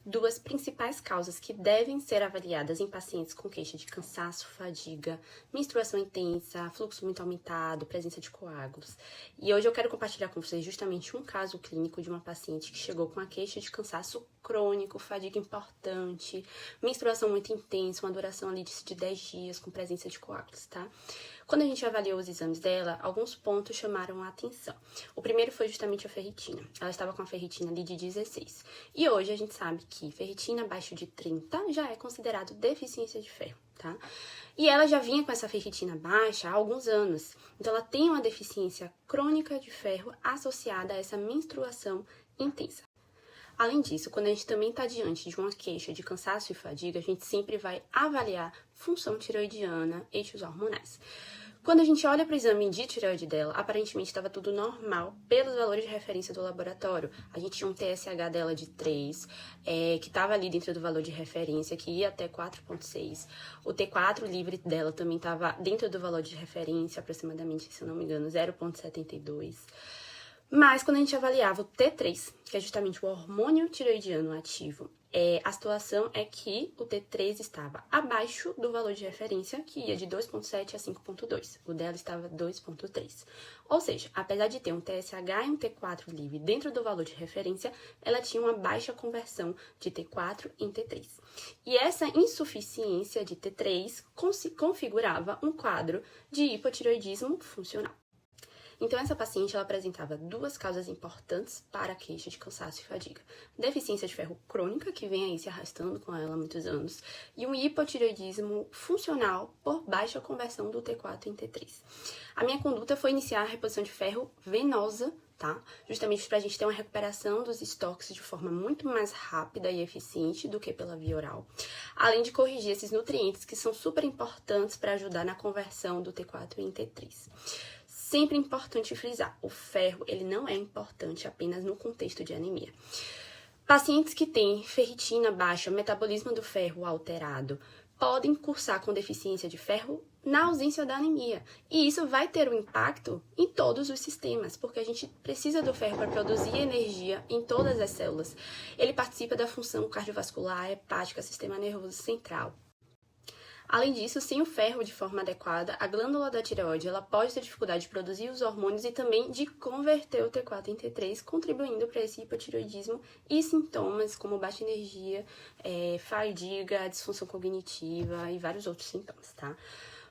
duas principais causas que devem ser avaliadas em pacientes com queixa de cansaço, fadiga, menstruação intensa, fluxo muito aumentado, presença de coágulos. E hoje eu quero compartilhar com vocês justamente um caso clínico de uma paciente que chegou com a queixa de cansaço crônico, fadiga importante, menstruação muito intensa, uma duração ali de 10 dias com presença de coágulos, tá? Quando a gente avaliou os exames dela, alguns pontos chamaram a atenção. O primeiro foi justamente a ferritina. Ela estava com a ferritina ali de 16. E hoje a gente sabe que ferritina abaixo de 30 já é considerado deficiência de ferro, tá? E ela já vinha com essa ferritina baixa há alguns anos. Então ela tem uma deficiência crônica de ferro associada a essa menstruação intensa. Além disso, quando a gente também está diante de uma queixa de cansaço e fadiga, a gente sempre vai avaliar função tireoidiana, eixos hormonais. Quando a gente olha para o exame de tireoide dela, aparentemente estava tudo normal pelos valores de referência do laboratório. A gente tinha um TSH dela de 3, que estava ali dentro do valor de referência, que ia até 4,6. O T4 livre dela também estava dentro do valor de referência, aproximadamente, se eu não me engano, 0,72. Mas quando a gente avaliava o T3, que é justamente o hormônio tireoidiano ativo, a situação é que o T3 estava abaixo do valor de referência, que ia de 2,7 a 5,2. O dela estava 2,3. Ou seja, apesar de ter um TSH e um T4 livre dentro do valor de referência, ela tinha uma baixa conversão de T4 em T3. E essa insuficiência de T3 configurava um quadro de hipotireoidismo funcional. Então, essa paciente, ela apresentava duas causas importantes para a queixa de cansaço e fadiga. Deficiência de ferro crônica, que vem aí se arrastando com ela há muitos anos, e um hipotireoidismo funcional por baixa conversão do T4 em T3. A minha conduta foi iniciar a reposição de ferro venosa, tá? Justamente para a gente ter uma recuperação dos estoques de forma muito mais rápida e eficiente do que pela via oral. Além de corrigir esses nutrientes que são super importantes para ajudar na conversão do T4 em T3. Sempre importante frisar, o ferro ele não é importante apenas no contexto de anemia. Pacientes que têm ferritina baixa, metabolismo do ferro alterado, podem cursar com deficiência de ferro na ausência da anemia. E isso vai ter um impacto em todos os sistemas, porque a gente precisa do ferro para produzir energia em todas as células. Ele participa da função cardiovascular, hepática, sistema nervoso central. Além disso, sem o ferro de forma adequada, a glândula da tireoide ela pode ter dificuldade de produzir os hormônios e também de converter o T4 em T3, contribuindo para esse hipotireoidismo e sintomas como baixa energia, fadiga, disfunção cognitiva e vários outros sintomas, tá?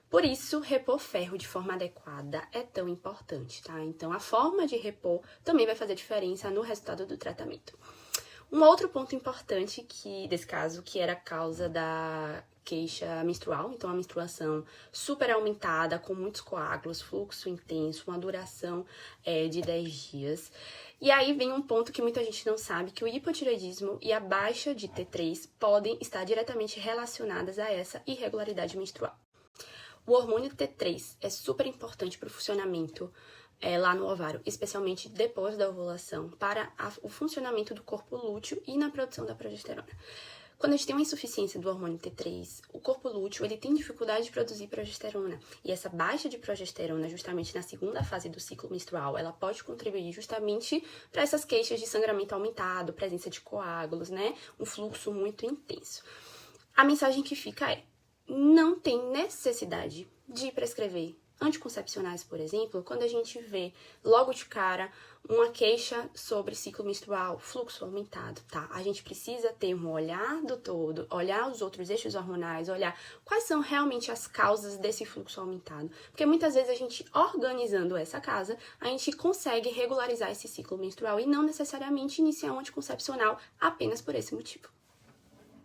Por isso, repor ferro de forma adequada é tão importante, tá? Então, a forma de repor também vai fazer diferença no resultado do tratamento. Um outro ponto importante desse caso, que era a causa da queixa menstrual, então a menstruação super aumentada, com muitos coágulos, fluxo intenso, uma duração de 10 dias. E aí vem um ponto que muita gente não sabe, que o hipotireoidismo e a baixa de T3 podem estar diretamente relacionadas a essa irregularidade menstrual. O hormônio T3 é super importante para o funcionamento lá no ovário, especialmente depois da ovulação, para o funcionamento do corpo lúteo e na produção da progesterona. Quando a gente tem uma insuficiência do hormônio T3, o corpo lúteo ele tem dificuldade de produzir progesterona. E essa baixa de progesterona, justamente na segunda fase do ciclo menstrual, ela pode contribuir justamente para essas queixas de sangramento aumentado, presença de coágulos, né? Um fluxo muito intenso. A mensagem que fica é: não tem necessidade de prescrever anticoncepcionais, por exemplo, quando a gente vê logo de cara uma queixa sobre ciclo menstrual, fluxo aumentado, tá? A gente precisa ter um olhar do todo, olhar os outros eixos hormonais, olhar quais são realmente as causas desse fluxo aumentado. Porque muitas vezes a gente, organizando essa casa, a gente consegue regularizar esse ciclo menstrual e não necessariamente iniciar um anticoncepcional apenas por esse motivo.